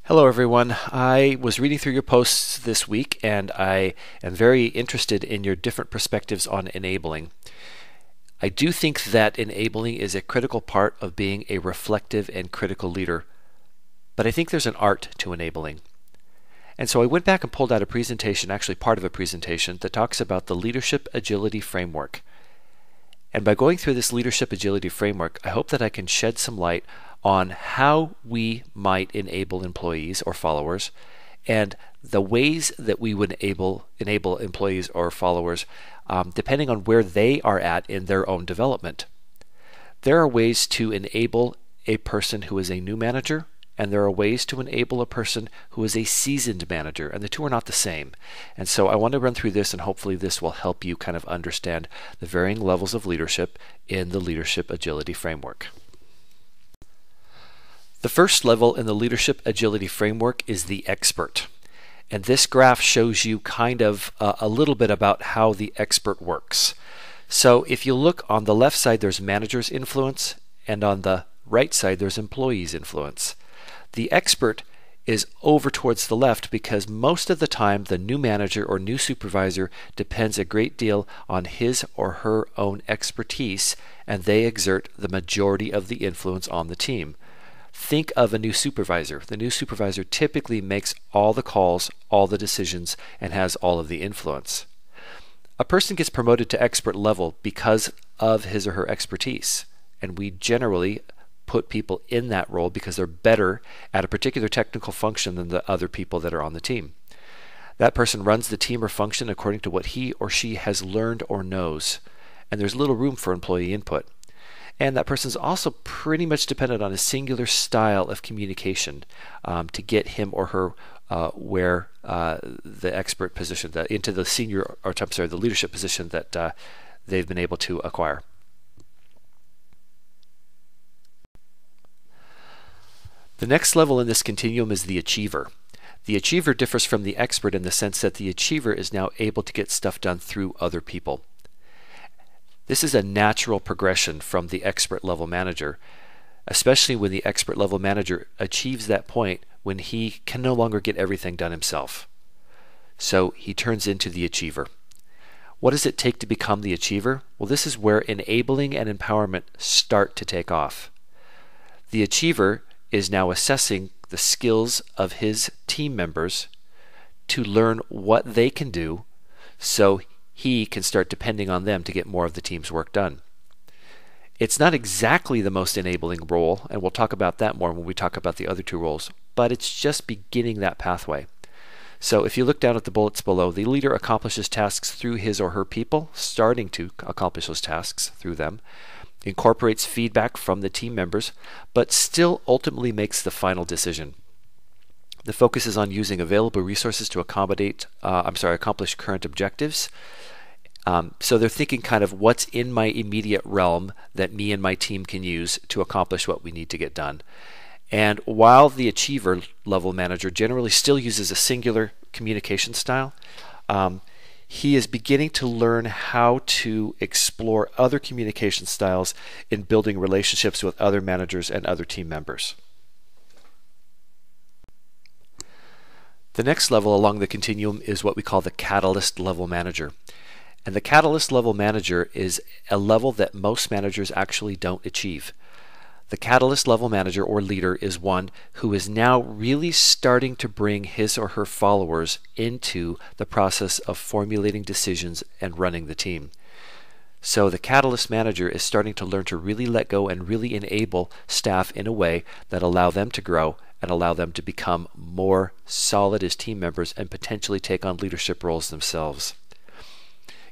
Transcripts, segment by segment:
Hello, everyone. I was reading through your posts this week, and I am very interested in your different perspectives on enabling. I do think that enabling is a critical part of being a reflective and critical leader, but I think there's an art to enabling. And so I went back and pulled out a presentation, actually part of a presentation, that talks about the Leadership Agility Framework. And by going through this Leadership Agility Framework, I hope that I can shed some light on how we might enable employees or followers and the ways that we would enable employees or followers depending on where they are at in their own development. There are ways to enable a person who is a new manager, and there are ways to enable a person who is a seasoned manager, and the two are not the same. And so I want to run through this, and hopefully this will help you kind of understand the varying levels of leadership in the Leadership Agility Framework. The first level in the Leadership Agility Framework is the expert. And this graph shows you kind of a little bit about how the expert works. So if you look on the left side, there's manager's influence, and on the right side, there's employee's influence. The expert is over towards the left because most of the time the new manager or new supervisor depends a great deal on his or her own expertise, and they exert the majority of the influence on the team. Think of a new supervisor. The new supervisor typically makes all the calls, all the decisions, and has all of the influence. A person gets promoted to expert level because of his or her expertise, and we generally put people in that role because they're better at a particular technical function than the other people that are on the team. That person runs the team or function according to what he or she has learned or knows, and there's little room for employee input. And that person is also pretty much dependent on a singular style of communication to get him or her where the expert position, into the the leadership position that they've been able to acquire. The next level in this continuum is the achiever. The achiever differs from the expert in the sense that the achiever is now able to get stuff done through other people. This is a natural progression from the expert level manager, especially when the expert level manager achieves that point when he can no longer get everything done himself. So he turns into the achiever. What does it take to become the achiever? Well, this is where enabling and empowerment start to take off. The achiever is now assessing the skills of his team members to learn what they can do so he can start depending on them to get more of the team's work done. It's not exactly the most enabling role, and we'll talk about that more when we talk about the other two roles, but it's just beginning that pathway. So if you look down at the bullets below, the leader accomplishes tasks through his or her people, starting to accomplish those tasks through them, incorporates feedback from the team members, but still ultimately makes the final decision. The focus is on using available resources to accomplish current objectives. So they're thinking kind of what's in my immediate realm that me and my team can use to accomplish what we need to get done. And while the achiever level manager generally still uses a singular communication style, he is beginning to learn how to explore other communication styles in building relationships with other managers and other team members. The next level along the continuum is what we call the catalyst level manager. And the catalyst level manager is a level that most managers actually don't achieve. The catalyst level manager or leader is one who is now really starting to bring his or her followers into the process of formulating decisions and running the team. So the catalyst manager is starting to learn to really let go and really enable staff in a way that allow them to grow and allow them to become more solid as team members and potentially take on leadership roles themselves.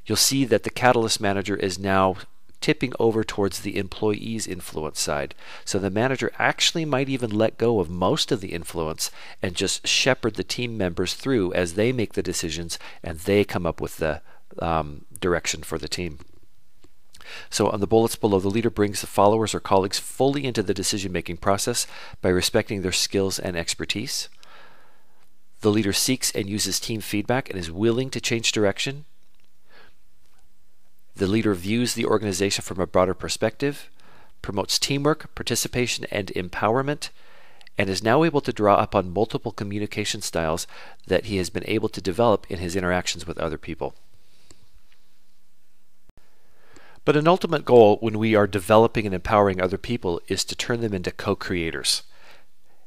You'll see that the catalyst manager is now tipping over towards the employee's influence side. So the manager actually might even let go of most of the influence and just shepherd the team members through as they make the decisions and they come up with the direction for the team. So on the bullets below, the leader brings the followers or colleagues fully into the decision-making process by respecting their skills and expertise. The leader seeks and uses team feedback and is willing to change direction. The leader views the organization from a broader perspective, promotes teamwork, participation, and empowerment, and is now able to draw upon multiple communication styles that he has been able to develop in his interactions with other people. But an ultimate goal when we are developing and empowering other people is to turn them into co-creators.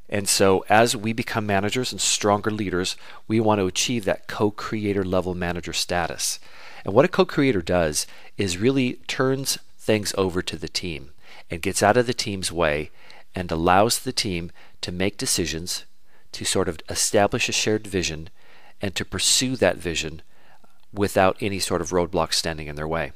And so as we become managers and stronger leaders, we want to achieve that co-creator level manager status. And what a co-creator does is really turns things over to the team and gets out of the team's way and allows the team to make decisions, to sort of establish a shared vision, and to pursue that vision without any sort of roadblocks standing in their way.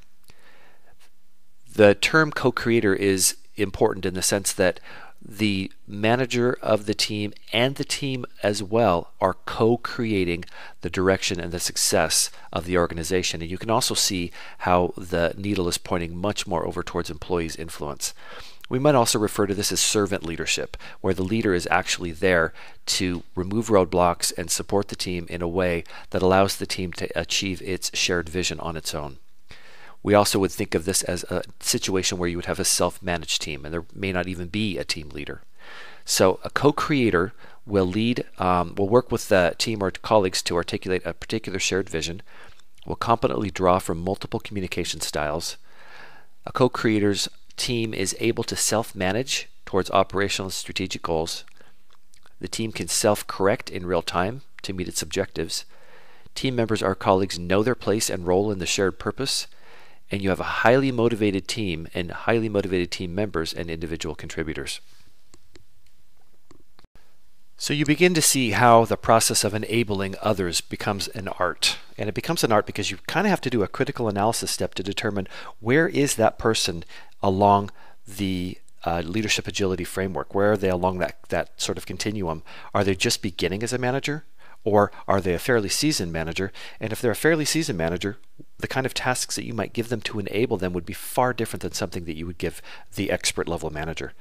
The term co-creator is important in the sense that the manager of the team and the team as well are co-creating the direction and the success of the organization. And you can also see how the needle is pointing much more over towards employees' influence. We might also refer to this as servant leadership, where the leader is actually there to remove roadblocks and support the team in a way that allows the team to achieve its shared vision on its own. We also would think of this as a situation where you would have a self-managed team, and there may not even be a team leader. So a co-creator will work with the team or colleagues to articulate a particular shared vision, will competently draw from multiple communication styles. A co-creator's team is able to self-manage towards operational and strategic goals. The team can self-correct in real time to meet its objectives. Team members or colleagues know their place and role in the shared purpose, and you have a highly motivated team and highly motivated team members and individual contributors. So you begin to see how the process of enabling others becomes an art. And it becomes an art because you kind of have to do a critical analysis step to determine where is that person along the leadership agility framework. Where are they along that sort of continuum? Are they just beginning as a manager? Or are they a fairly seasoned manager? And if they're a fairly seasoned manager, the kind of tasks that you might give them to enable them would be far different than something that you would give the expert level manager.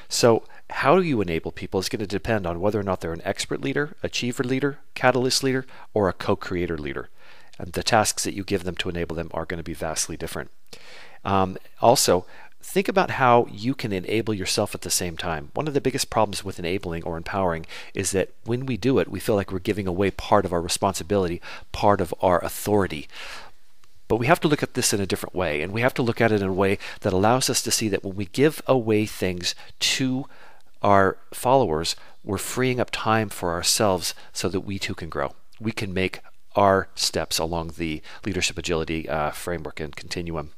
So how do you enable people is going to depend on whether or not they're an expert leader, achiever leader, catalyst leader, or a co-creator leader. And the tasks that you give them to enable them are going to be vastly different. Also, think about how you can enable yourself at the same time. One of the biggest problems with enabling or empowering is that when we do it, we feel like we're giving away part of our responsibility, part of our authority. But we have to look at this in a different way, and we have to look at it in a way that allows us to see that when we give away things to our followers, we're freeing up time for ourselves so that we too can grow. We can make our steps along the leadership agility framework and continuum.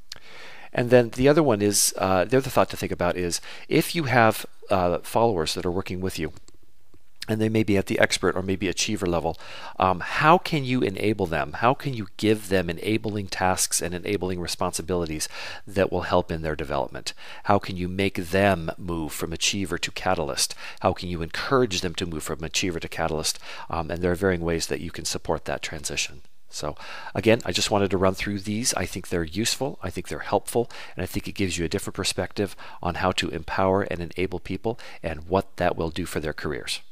And then the other one is, the other thought to think about is, if you have followers that are working with you, and they may be at the expert or maybe achiever level, how can you enable them? How can you give them enabling tasks and enabling responsibilities that will help in their development? How can you make them move from achiever to catalyst? How can you encourage them to move from achiever to catalyst? And there are varying ways that you can support that transition. So again, I just wanted to run through these. I think they're useful, I think they're helpful, and I think it gives you a different perspective on how to empower and enable people and what that will do for their careers.